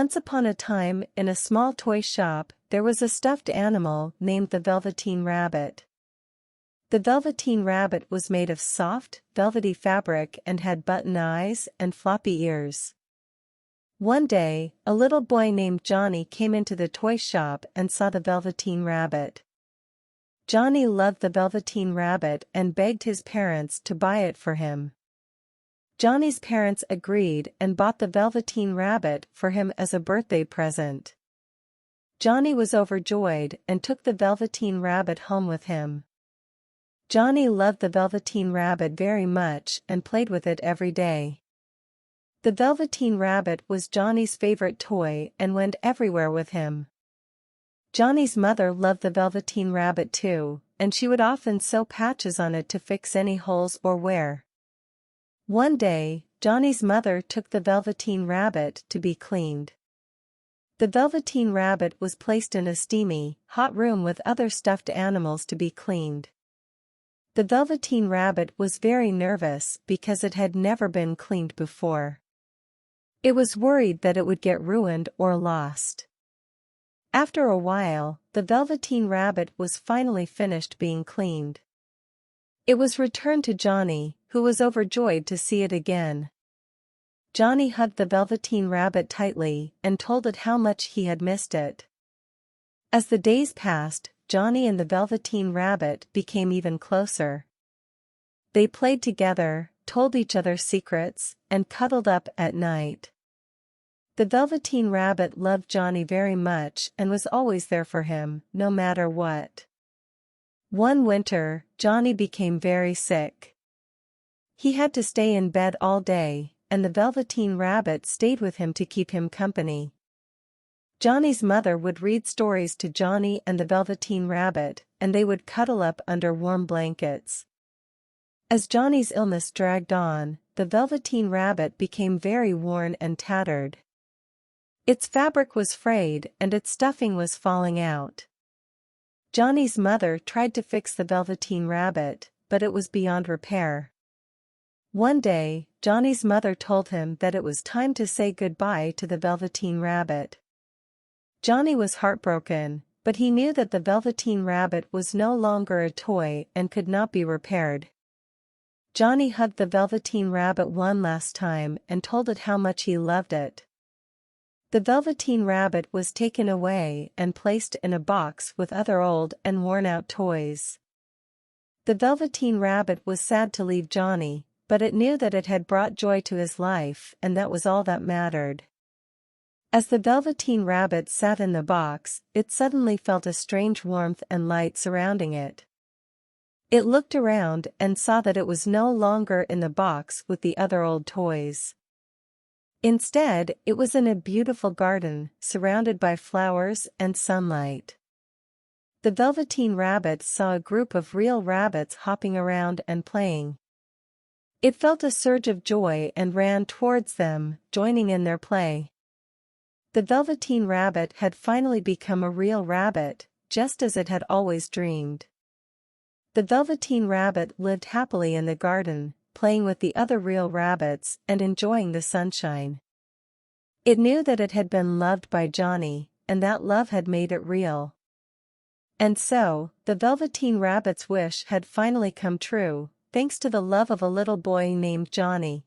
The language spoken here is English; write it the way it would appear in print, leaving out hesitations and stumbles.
Once upon a time, in a small toy shop, there was a stuffed animal named the Velveteen Rabbit. The Velveteen Rabbit was made of soft, velvety fabric and had button eyes and floppy ears. One day, a little boy named Johnny came into the toy shop and saw the Velveteen Rabbit. Johnny loved the Velveteen Rabbit and begged his parents to buy it for him. Johnny's parents agreed and bought the Velveteen Rabbit for him as a birthday present. Johnny was overjoyed and took the Velveteen Rabbit home with him. Johnny loved the Velveteen Rabbit very much and played with it every day. The Velveteen Rabbit was Johnny's favorite toy and went everywhere with him. Johnny's mother loved the Velveteen Rabbit too, and she would often sew patches on it to fix any holes or wear. One day, Johnny's mother took the Velveteen Rabbit to be cleaned. The Velveteen Rabbit was placed in a steamy, hot room with other stuffed animals to be cleaned. The Velveteen Rabbit was very nervous because it had never been cleaned before. It was worried that it would get ruined or lost. After a while, the Velveteen Rabbit was finally finished being cleaned. It was returned to Johnny, who was overjoyed to see it again. Johnny hugged the Velveteen Rabbit tightly and told it how much he had missed it. As the days passed, Johnny and the Velveteen Rabbit became even closer. They played together, told each other secrets, and cuddled up at night. The Velveteen Rabbit loved Johnny very much and was always there for him, no matter what. One winter, Johnny became very sick. He had to stay in bed all day, and the Velveteen Rabbit stayed with him to keep him company. Johnny's mother would read stories to Johnny and the Velveteen Rabbit, and they would cuddle up under warm blankets. As Johnny's illness dragged on, the Velveteen Rabbit became very worn and tattered. Its fabric was frayed and its stuffing was falling out. Johnny's mother tried to fix the Velveteen Rabbit, but it was beyond repair. One day, Johnny's mother told him that it was time to say goodbye to the Velveteen Rabbit. Johnny was heartbroken, but he knew that the Velveteen Rabbit was no longer a toy and could not be repaired. Johnny hugged the Velveteen Rabbit one last time and told it how much he loved it. The Velveteen Rabbit was taken away and placed in a box with other old and worn-out toys. The Velveteen Rabbit was sad to leave Johnny, but it knew that it had brought joy to his life and that was all that mattered. As the Velveteen Rabbit sat in the box, it suddenly felt a strange warmth and light surrounding it. It looked around and saw that it was no longer in the box with the other old toys. Instead, it was in a beautiful garden, surrounded by flowers and sunlight. The Velveteen Rabbit saw a group of real rabbits hopping around and playing. It felt a surge of joy and ran towards them, joining in their play. The Velveteen Rabbit had finally become a real rabbit, just as it had always dreamed. The Velveteen Rabbit lived happily in the garden, playing with the other real rabbits and enjoying the sunshine. It knew that it had been loved by Johnny, and that love had made it real. And so, the Velveteen Rabbit's wish had finally come true, thanks to the love of a little boy named Johnny.